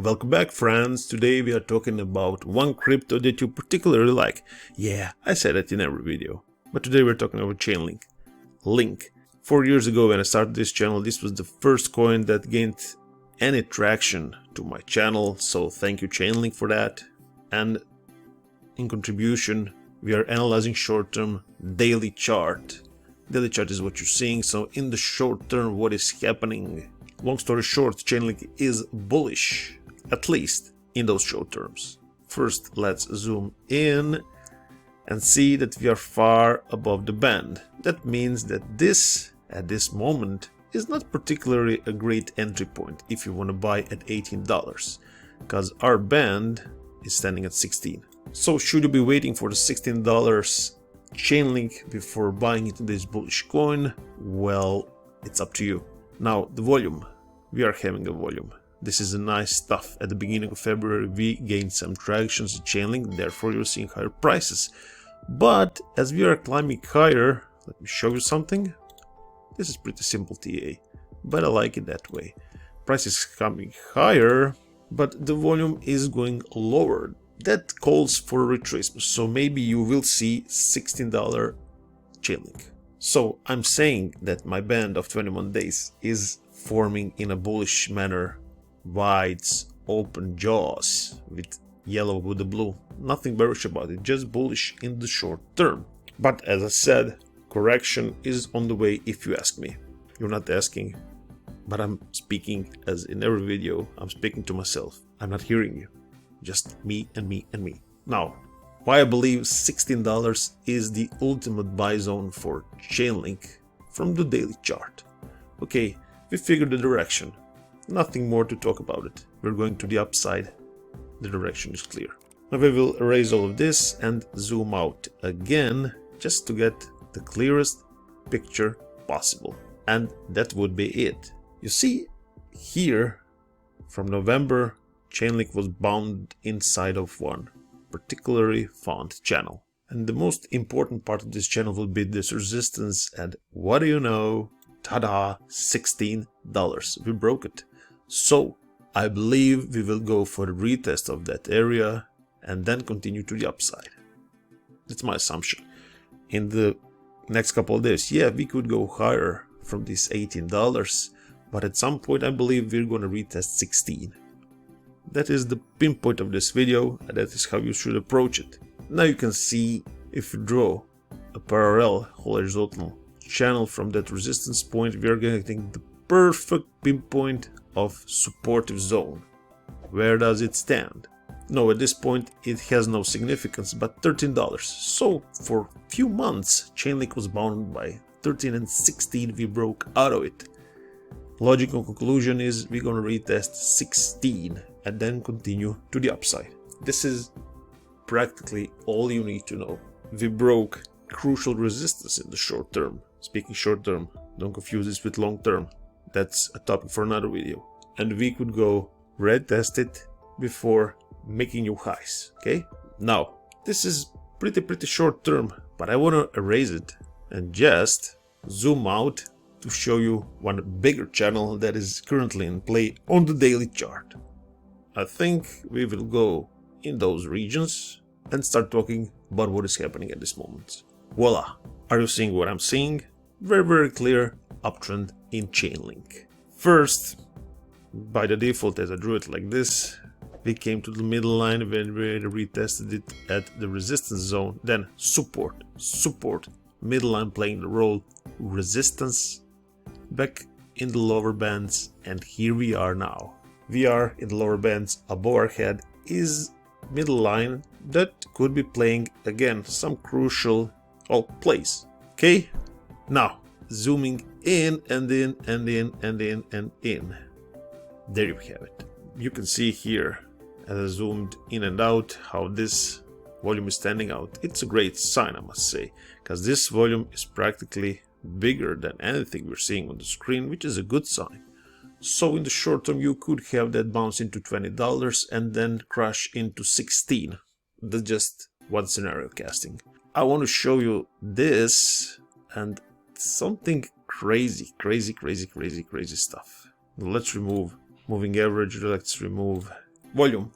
Welcome back, friends. Today we are talking about one crypto that you particularly like. Yeah, I said it in every video. But today we're talking about Chainlink. Link. 4 years ago when I started this channel, this was the first coin that gained any traction to my channel. So thank you Chainlink for that. And in contribution, we are analyzing short-term daily chart. Daily chart is what you're seeing. So in the short term, what is happening? Long story short, Chainlink is bullish. At least in those short terms. First, let's zoom in and see that we are far above the band. That means that this, at this moment, is not particularly a great entry point if you want to buy at $18, because our band is standing at 16. So should you be waiting for the $16 Chainlink before buying into this bullish coin? Well, it's up to you. Now, the volume. We are having a volume. This is a nice stuff. At the beginning of February, we gained some tractions in Chainlink, therefore you're seeing higher prices. But as we are climbing higher, let me show you something. This is pretty simple TA, but I like it that way. Price is coming higher, but the volume is going lower. That calls for a retracement, so maybe you will see $16 Chainlink. So I'm saying that my band of 21 days is forming in a bullish manner. Wide open jaws with yellow with the blue. Nothing bearish about it, just bullish in the short term. But as I said, correction is on the way if you ask me. You're not asking, but I'm speaking, as in every video, I'm speaking to myself. I'm not hearing you. Just me and me and me. Now, why I believe $16 is the ultimate buy zone for Chainlink from the daily chart. Okay, we figured the direction. Nothing more to talk about it. We're going to the upside. The direction is clear. Now we will erase all of this and zoom out again just to get the clearest picture possible. And that would be it. You see here from November, Chainlink was bound inside of one particularly font channel. And the most important part of this channel will be this resistance, and what do you know? Tada! $16. We broke it. So I believe we will go for a retest of that area and then continue to the upside. That's my assumption. In the next couple of days, yeah, we could go higher from this $18, but at some point I believe we're going to retest 16. That is the pinpoint of this video, and that is how you should approach it. Now you can see, if you draw a parallel horizontal channel from that resistance point, we are getting the perfect pinpoint of supportive zone. Where does it stand? No, at this point it has no significance, but $13. So for a few months Chainlink was bound by 13 and 16. We broke out of it. Logical conclusion is we're gonna retest 16 and then continue to the upside. This is practically all you need to know. We broke crucial resistance in the short term. Speaking short term, don't confuse this with long term. That's a topic for another video. And we could go retest it before making new highs. Okay? Now, this is pretty short term, but I want to erase it and just zoom out to show you one bigger channel that is currently in play on the daily chart. I think we will go in those regions and start talking about what is happening at this moment. Voila! Are you seeing what I'm seeing? Very clear uptrend in Chainlink. First, by the default, as I drew it like this, we came to the middle line when we retested it at the resistance zone, then support, middle line playing the role, resistance, back in the lower bands, and here we are now. We are in the lower bands. Above our head is middle line that could be playing again some crucial plays. Okay, now zooming in and in and in and in and in. There you have it. You can see here as I zoomed in and out how this volume is standing out. It's a great sign, I must say, because this volume is practically bigger than anything we're seeing on the screen, which is a good sign. So in the short term you could have that bounce into $20 and then crash into 16. That's just one scenario casting. I want to show you this and something crazy stuff. Let's remove moving average, let's remove volume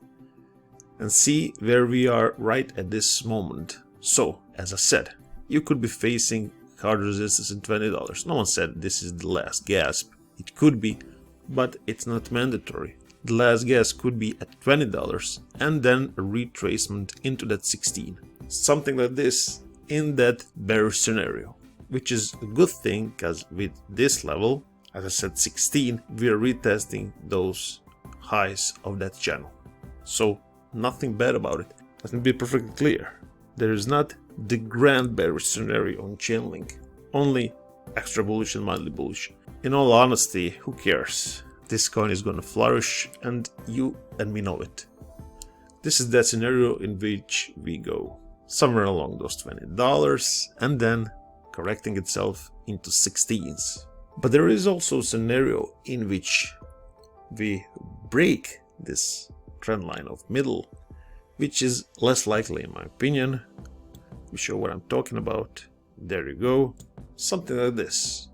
and see where we are right at this moment. So, as I said, you could be facing hard resistance in $20. No one said this is the last gasp. It could be, but it's not mandatory. The last gasp could be at $20 and then a retracement into that 16. Something like this in that bearish scenario, which is a good thing because with this level, as I said 16, we are retesting those highs of that channel. So nothing bad about it. Let me be perfectly clear. There is not the grand bearish scenario on Chainlink, only extra bullish and mildly bullish. In all honesty, who cares? This coin is gonna flourish and you and me know it. This is that scenario in which we go somewhere along those $20 and then correcting itself into 16s. But there is also a scenario in which we break this trend line of middle, which is less likely in my opinion. We show what I'm talking about. There you go. Something like this.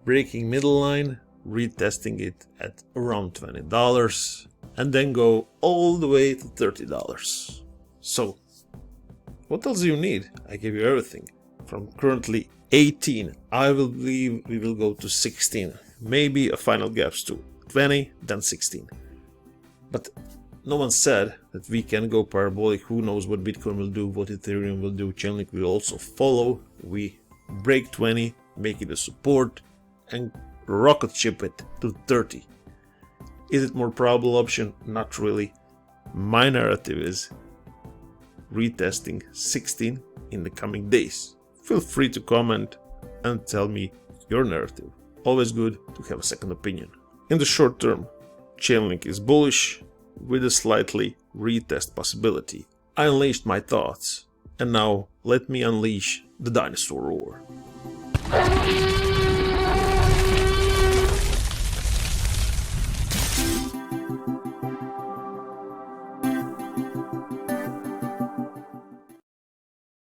Breaking middle line, retesting it at around $20 and then go all the way to $30. So what else do you need? I gave you everything. From currently 18, I will believe we will go to 16. Maybe a final gaps to 20, then 16. But no one said that we can go parabolic. Who knows what Bitcoin will do, what Ethereum will do. Chainlink will also follow. We break 20, make it a support, and rocket ship it to 30. Is it more probable option? Not really. My narrative is retesting 16 in the coming days. Feel free to comment and tell me your narrative. Always good to have a second opinion. In the short term, Chainlink is bullish with a slightly retest possibility. I unleashed my thoughts, and now let me unleash the dinosaur roar.